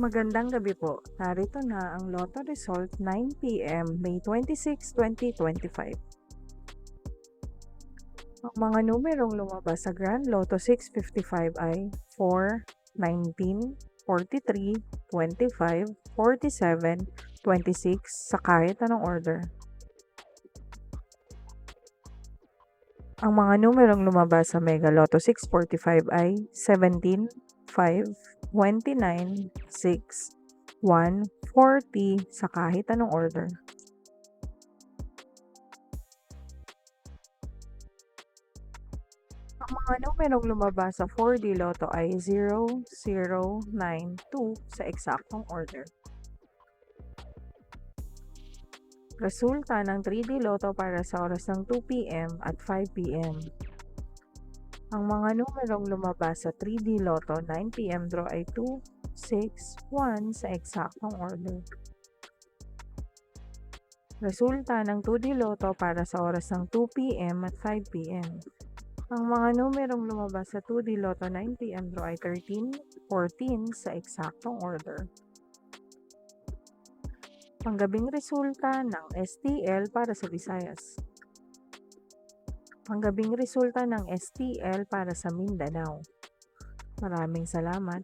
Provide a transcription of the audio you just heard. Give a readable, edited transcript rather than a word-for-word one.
Magandang gabi po. Narito na ang Lotto result 9 p.m. May 26, 2025. Ang mga numerong lumabas sa Grand Lotto 655 ay 4, 19, 43, 25, 47, 26 sa kahit anong order. Ang mga numerong lumabas sa Mega Lotto 645 ay 17, 5, 29, 6, 1, 40 sa kahit anong order. Ang mga numerong lumabas sa 4D Lotto ay 0, 0, 9, 2 sa eksaktong order. Resulta ng 3D Lotto para sa oras ng 2 p.m. at 5 p.m. Ang mga numerong lumabas sa 3D Lotto 9 p.m. draw ay 2, 6, 1 sa eksaktong order. Resulta ng 2D Lotto para sa oras ng 2 p.m. at 5 p.m. Ang mga numerong lumabas sa 2D Lotto 9 p.m. draw ay 13, 14 sa eksaktong order. Panggabing resulta ng STL para sa Visayas. Panggabing resulta ng STL para sa Mindanao. Maraming salamat.